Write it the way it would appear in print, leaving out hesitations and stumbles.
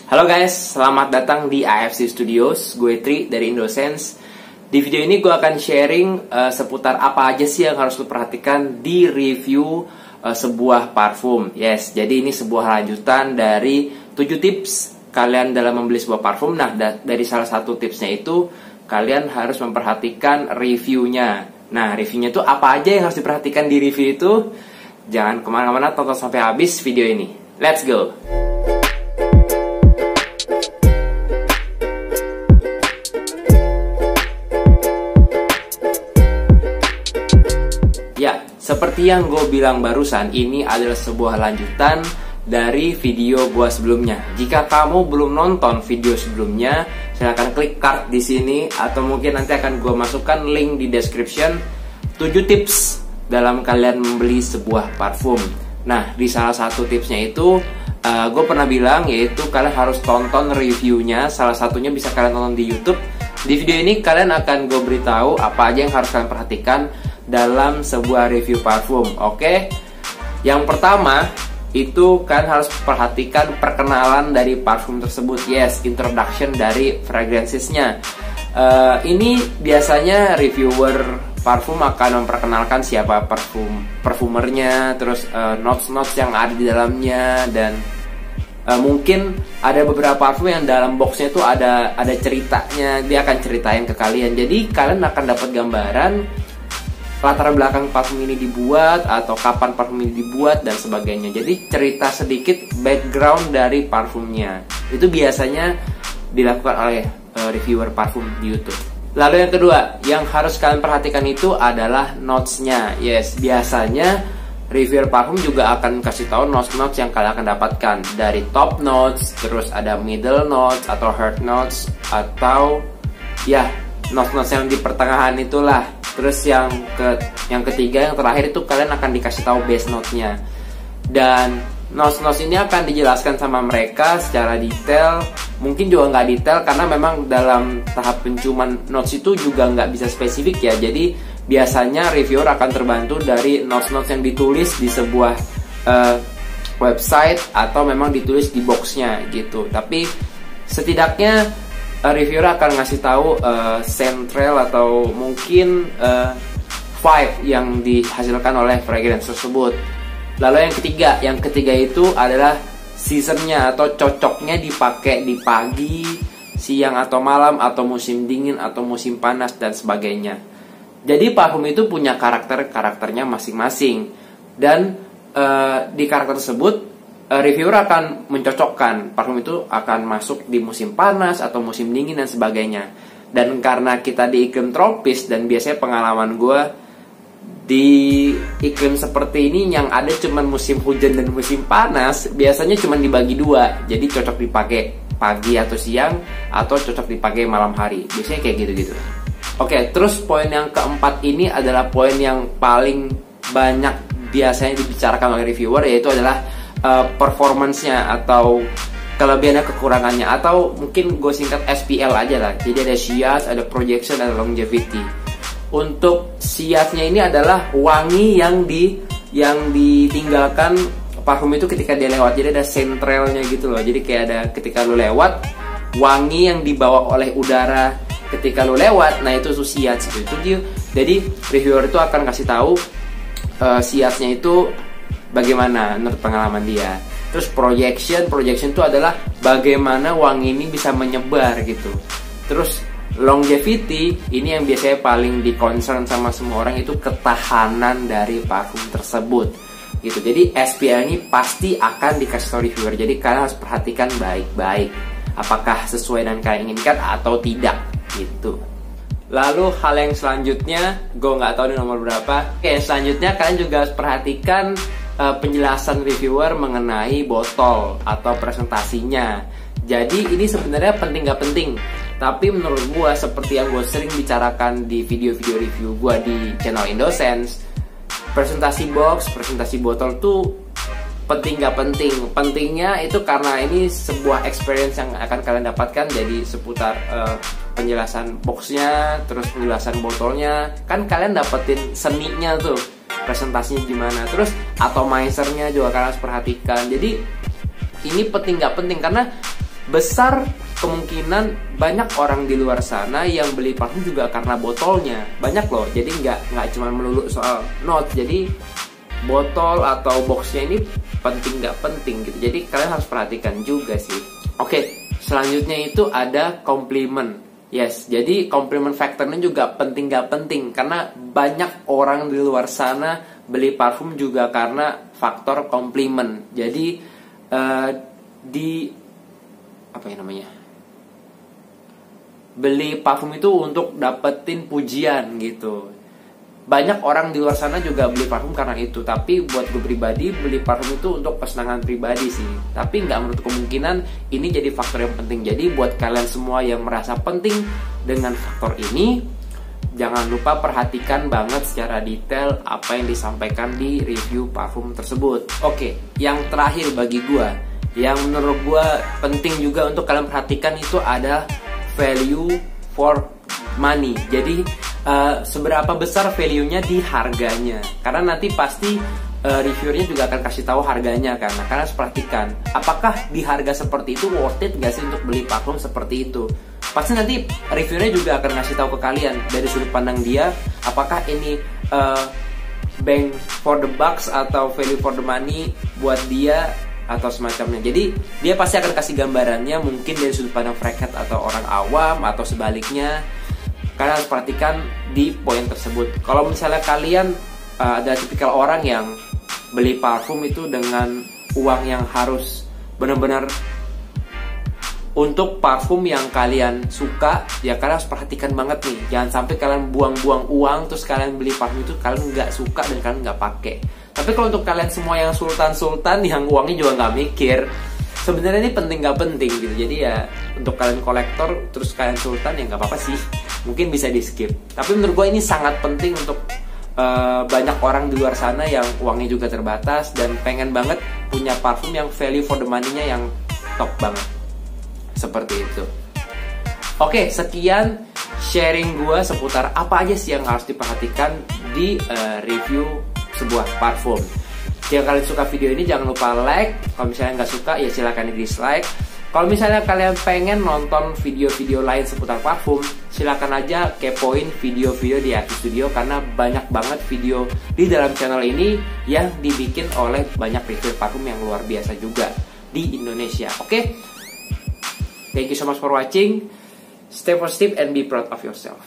Halo guys, selamat datang di AFC Studios. Gue Tri dari Indosense. Di video ini gue akan sharing seputar apa aja sih yang harus lo perhatikan di review sebuah parfum. Yes, jadi ini sebuah lanjutan dari 7 tips kalian dalam membeli sebuah parfum. Nah, dari salah satu tipsnya itu kalian harus memperhatikan reviewnya. Nah, reviewnya itu apa aja yang harus diperhatikan di review itu? Jangan kemana-mana, tonton sampai habis video ini. Let's go! Ya, seperti yang gue bilang barusan, ini adalah sebuah lanjutan dari video gue sebelumnya. Jika kamu belum nonton video sebelumnya, silahkan klik card di sini, atau mungkin nanti akan gue masukkan link di description 7 tips dalam kalian membeli sebuah parfum. Nah, di salah satu tipsnya itu gue pernah bilang, yaitu kalian harus tonton reviewnya. Salah satunya bisa kalian tonton di YouTube. Di video ini kalian akan gue beritahu apa aja yang harus kalian perhatikan dalam sebuah review parfum. Oke? Yang pertama itu kalian harus perhatikan perkenalan dari parfum tersebut. Yes, introduction dari fragrances-nya. Ini biasanya reviewer parfum akan memperkenalkan siapa parfumernya, terus notes-notes yang ada di dalamnya, dan mungkin ada beberapa parfum yang dalam boxnya itu ada ceritanya. Dia akan ceritain ke kalian, jadi kalian akan dapat gambaran latar belakang parfum ini dibuat, atau kapan parfum ini dibuat, dan sebagainya. Jadi cerita sedikit background dari parfumnya. Itu biasanya dilakukan oleh reviewer parfum di YouTube. Lalu yang kedua yang harus kalian perhatikan itu adalah notes-nya. Yes, biasanya reviewer parfum juga akan kasih tahu notes-notes yang kalian akan dapatkan. Dari top notes, terus ada middle notes atau heart notes, atau ya notes-notes yang di pertengahan itulah. Terus yang ketiga, yang terakhir itu kalian akan dikasih tahu base note-nya. Dan notes-notes ini akan dijelaskan sama mereka secara detail. Mungkin juga nggak detail karena memang dalam tahap penciuman notes itu juga nggak bisa spesifik ya. Jadi biasanya reviewer akan terbantu dari notes-notes yang ditulis di sebuah website, atau memang ditulis di boxnya gitu. Tapi setidaknya reviewer akan ngasih tahu central atau mungkin vibe yang dihasilkan oleh fragrance tersebut. Lalu yang ketiga itu adalah seasonnya, atau cocoknya dipakai di pagi, siang atau malam, atau musim dingin atau musim panas, dan sebagainya. Jadi parfum itu punya karakternya masing-masing, dan di karakter tersebut reviewer akan mencocokkan parfum itu akan masuk di musim panas atau musim dingin dan sebagainya. Dan karena kita di iklim tropis, dan biasanya pengalaman gue di iklim seperti ini yang ada cuman musim hujan dan musim panas, biasanya cuman dibagi dua. Jadi cocok dipakai pagi atau siang, atau cocok dipakai malam hari. Biasanya kayak gitu-gitu. Oke, terus poin yang keempat ini adalah poin yang paling banyak biasanya dibicarakan oleh reviewer, yaitu adalah performance-nya, atau kelebihannya, kekurangannya, atau mungkin gue singkat SPL aja lah. Jadi ada Sciath, ada Projection, ada Longevity. Untuk Sciath-nya ini adalah wangi yang ditinggalkan parfum itu ketika dia lewat. Jadi ada centralnya gitu loh. Jadi kayak ada ketika lu lewat, wangi yang dibawa oleh udara ketika lu lewat. Nah, itu Sciath gitu. Jadi reviewer itu akan kasih tahu Sciath-nya itu bagaimana menurut pengalaman dia. Terus projection itu adalah bagaimana wangi ini bisa menyebar gitu. Terus longevity ini yang biasanya paling di-concern sama semua orang, itu ketahanan dari parfum tersebut gitu. Jadi SPL ini pasti akan dikasih tahu reviewer. Jadi kalian harus perhatikan baik-baik apakah sesuai dengan kalian inginkan atau tidak gitu. Lalu hal yang selanjutnya, gue nggak tahu di nomor berapa. Oke, selanjutnya kalian juga harus perhatikan penjelasan reviewer mengenai botol atau presentasinya. Jadi ini sebenarnya penting gak penting, tapi menurut gue, seperti yang gue sering bicarakan di video-video review gue di channel Indosense, presentasi box, presentasi botol tuh penting gak penting. Pentingnya itu karena ini sebuah experience yang akan kalian dapatkan. Jadi seputar penjelasan boxnya, terus penjelasan botolnya, kan kalian dapetin seninya tuh, presentasinya gimana. Terus atomizer-nya juga kalian harus perhatikan. Jadi ini penting gak penting karena besar kemungkinan banyak orang di luar sana yang beli parfum juga karena botolnya. Banyak loh, jadi nggak cuma melulu soal notes. Jadi botol atau boxnya ini penting nggak penting gitu. Jadi kalian harus perhatikan juga sih. Oke, selanjutnya itu ada compliment. Yes, jadi compliment factornya juga penting nggak penting, karena banyak orang di luar sana beli parfum juga karena faktor compliment. Jadi apa ya namanya, beli parfum itu untuk dapetin pujian gitu. Banyak orang di luar sana juga beli parfum karena itu. Tapi buat gue pribadi, beli parfum itu untuk kesenangan pribadi sih. Tapi nggak menutup kemungkinan ini jadi faktor yang penting. Jadi buat kalian semua yang merasa penting dengan faktor ini, jangan lupa perhatikan banget secara detail apa yang disampaikan di review parfum tersebut. Oke, yang terakhir bagi gue, yang menurut gue penting juga untuk kalian perhatikan itu ada value for money. Jadi seberapa besar value-nya di harganya, karena nanti pasti reviewernya juga akan kasih tahu harganya kan. Nah, kalian harus perhatikan apakah di harga seperti itu worth it gak sih untuk beli parfum seperti itu. Pasti nanti reviewernya juga akan ngasih tahu ke kalian dari sudut pandang dia, apakah ini bang for the bucks atau value for the money buat dia atau semacamnya. Jadi dia pasti akan kasih gambarannya mungkin dari sudut pandang freakhead atau orang awam atau sebaliknya. Kalian harus perhatikan di poin tersebut. Kalau misalnya kalian ada tipikal orang yang beli parfum itu dengan uang yang harus benar-benar untuk parfum yang kalian suka, ya kalian harus perhatikan banget nih. Jangan sampai kalian buang-buang uang terus kalian beli parfum itu kalian nggak suka dan kalian nggak pakai. Tapi kalau untuk kalian semua yang sultan-sultan yang uangnya juga nggak mikir, sebenarnya ini penting nggak penting gitu. Jadi ya untuk kalian kolektor terus kalian sultan ya nggak apa-apa sih, mungkin bisa di skip. Tapi menurut gue ini sangat penting untuk banyak orang di luar sana yang uangnya juga terbatas dan pengen banget punya parfum yang value for the money-nya yang top banget. Seperti itu. Oke, sekian sharing gue seputar apa aja sih yang harus diperhatikan di review sebuah parfum. Jika kalian suka video ini jangan lupa like. Kalau misalnya nggak suka ya silakan di dislike. Kalau misalnya kalian pengen nonton video-video lain seputar parfum, silakan aja kepoin video-video di Aki Studio, karena banyak banget video di dalam channel ini yang dibikin oleh banyak reviewer parfum yang luar biasa juga di Indonesia. Oke? Thank you so much for watching. Stay positive and be proud of yourself.